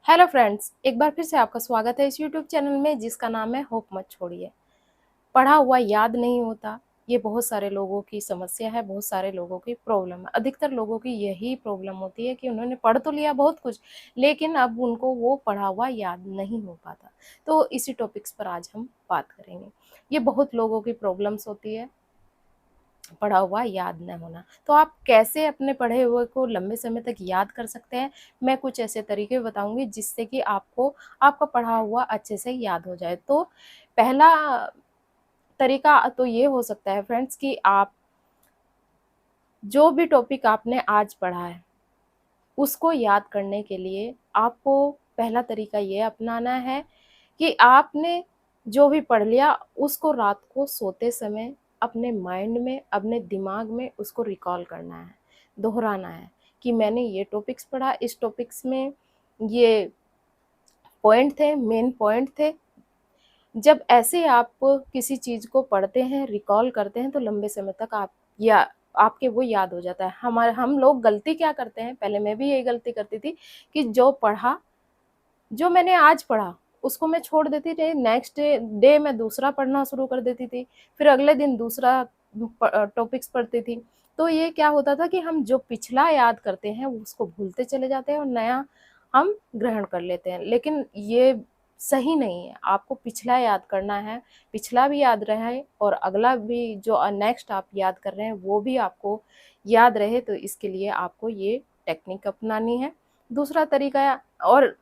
Hello friends, एक बार फिर से आपका स्वागत है इस यूट्यूब चैनल में जिसका नाम है होप मत छोड़िए। पढ़ा हुआ याद नहीं होता, ये बहुत सारे लोगों की समस्या है, बहुत सारे लोगों की प्रॉब्लम है। अधिकतर लोगों की यही प्रॉब्लम होती है कि उन्होंने पढ़ तो लिया बहुत कुछ, लेकिन अब उनको वो पढ़ा हुआ याद नहीं हो पाता। तो इसी टॉपिक्स पर आज हम बात करेंगे। ये बहुत लोगों की प्रॉब्लम्स होती है, पढ़ा हुआ याद न होना। तो आप कैसे अपने पढ़े हुए को लंबे समय तक याद कर सकते हैं, मैं कुछ ऐसे तरीके बताऊंगी जिससे कि आपको आपका पढ़ा हुआ अच्छे से याद हो जाए। तो पहला तरीका तो ये हो सकता है फ्रेंड्स कि आप जो भी टॉपिक आपने आज पढ़ा है उसको याद करने के लिए आपको पहला तरीका ये अपनाना है कि आपने जो भी पढ़ लिया उसको रात को सोते समय अपने माइंड में, अपने दिमाग में उसको रिकॉल करना है, दोहराना है कि मैंने ये टॉपिक्स पढ़ा, इस टॉपिक्स में ये पॉइंट थे, मेन पॉइंट थे। जब ऐसे आप किसी चीज़ को पढ़ते हैं, रिकॉल करते हैं तो लंबे समय तक आप या आपके वो याद हो जाता है। हम लोग गलती क्या करते हैं, पहले मैं भी यही गलती करती थी कि जो मैंने आज पढ़ा उसको मैं छोड़ देती थी, नेक्स्ट डे मैं दूसरा पढ़ना शुरू कर देती थी, फिर अगले दिन दूसरा टॉपिक्स पढ़ती थी। तो ये क्या होता था कि हम जो पिछला याद करते हैं उसको भूलते चले जाते हैं और नया हम ग्रहण कर लेते हैं, लेकिन ये सही नहीं है। आपको पिछला याद करना है, पिछला भी याद रहे और अगला भी जो नेक्स्ट आप याद कर रहे हैं वो भी आपको याद रहे। तो इसके लिए आपको ये टेक्निक अपनानी है। दूसरा तरीका, और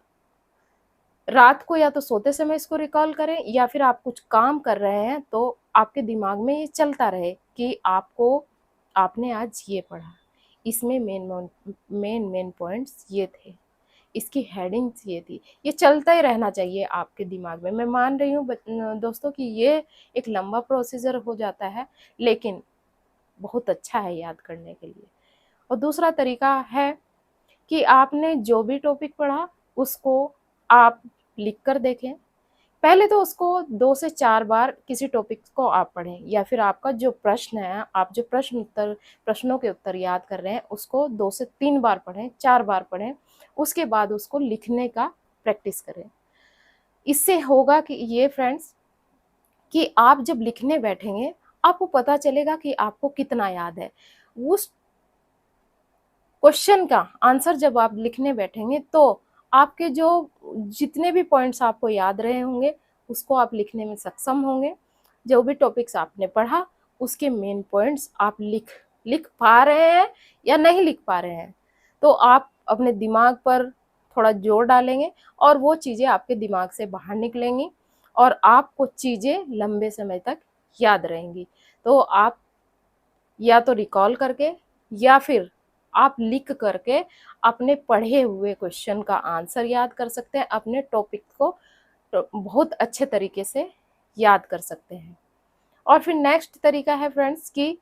रात को या तो सोते समय इसको रिकॉल करें या फिर आप कुछ काम कर रहे हैं तो आपके दिमाग में ये चलता रहे कि आपने आज ये पढ़ा, इसमें मेन पॉइंट्स ये थे, इसकी हेडिंग्स ये थी। ये चलता ही रहना चाहिए आपके दिमाग में। मैं मान रही हूँ दोस्तों कि ये एक लंबा प्रोसीजर हो जाता है, लेकिन बहुत अच्छा है याद करने के लिए। और दूसरा तरीका है कि आपने जो भी टॉपिक पढ़ा उसको आप लिख कर देखें। पहले तो उसको 2 से 4 बार किसी टॉपिक को आप पढ़ें, या फिर आपका जो प्रश्न है, आप जो प्रश्नों के उत्तर याद कर रहे हैं उसको 2 से 3 बार पढ़ें, 4 बार पढ़ें। उसके बाद उसको लिखने का प्रैक्टिस करें। इससे होगा कि ये फ्रेंड्स कि आप जब लिखने बैठेंगे आपको पता चलेगा कि आपको कितना याद है। उस क्वेश्चन का आंसर जब आप लिखने बैठेंगे तो आपके जो जितने भी पॉइंट्स आपको याद रहे होंगे उसको आप लिखने में सक्षम होंगे। जो भी टॉपिक्स आपने पढ़ा उसके मेन पॉइंट्स आप लिख लिख पा रहे हैं या नहीं लिख पा रहे हैं, तो आप अपने दिमाग पर थोड़ा जोर डालेंगे और वो चीज़ें आपके दिमाग से बाहर निकलेंगी और आपको चीज़ें लंबे समय तक याद रहेंगी। तो आप या तो रिकॉल करके या फिर आप लिख करके अपने पढ़े हुए क्वेश्चन का आंसर याद कर सकते हैं, अपने टॉपिक को तो बहुत अच्छे तरीके से याद कर सकते हैं। और फिर नेक्स्ट तरीका है फ्रेंड्स कि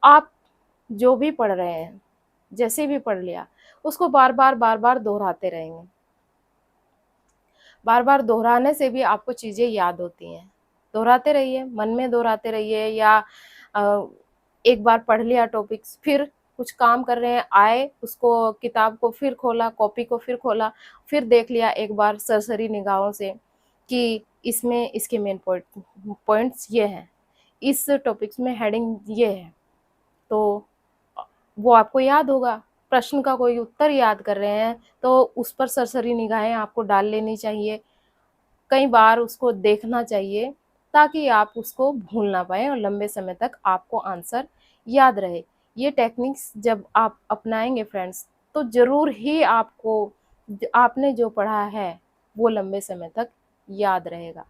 आप जो भी पढ़ रहे हैं, जैसे भी पढ़ लिया उसको बार बार दोहराते रहेंगे। बार बार दोहराने से भी आपको चीज़ें याद होती हैं। दोहराते रहिए, मन में दोहराते रहिए, या एक बार पढ़ लिया टॉपिक्स, फिर कुछ काम कर रहे हैं, आए उसको किताब को फिर खोला, कॉपी को फिर खोला, फिर देख लिया एक बार सरसरी निगाहों से कि इसमें इसके मेन पॉइंट्स ये हैं, इस टॉपिक्स में हेडिंग ये है। तो वो आपको याद होगा। प्रश्न का कोई उत्तर याद कर रहे हैं तो उस पर सरसरी निगाहें आपको डाल लेनी चाहिए, कई बार उसको देखना चाहिए ताकि आप उसको भूल ना पाएँ और लंबे समय तक आपको आंसर याद रहे। ये टेक्निक्स जब आप अपनाएँगे फ्रेंड्स तो ज़रूर ही आपको आपने जो पढ़ा है वो लंबे समय तक याद रहेगा।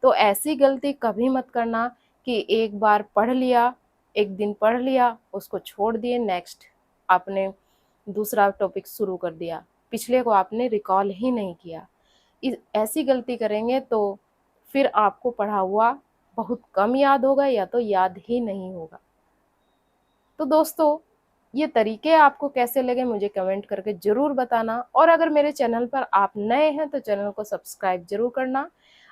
तो ऐसी गलती कभी मत करना कि एक बार पढ़ लिया, एक दिन पढ़ लिया, उसको छोड़ दिए, नेक्स्ट आपने दूसरा टॉपिक शुरू कर दिया, पिछले को आपने रिकॉल ही नहीं किया। ऐसी गलती करेंगे तो फिर आपको पढ़ा हुआ बहुत कम याद होगा या तो याद ही नहीं होगा। तो दोस्तों, ये तरीके आपको कैसे लगे मुझे कमेंट करके ज़रूर बताना, और अगर मेरे चैनल पर आप नए हैं तो चैनल को सब्सक्राइब ज़रूर करना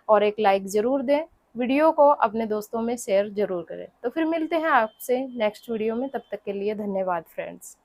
और एक लाइक ज़रूर दें। वीडियो को अपने दोस्तों में शेयर ज़रूर करें। तो फिर मिलते हैं आपसे नेक्स्ट वीडियो में, तब तक के लिए धन्यवाद फ्रेंड्स।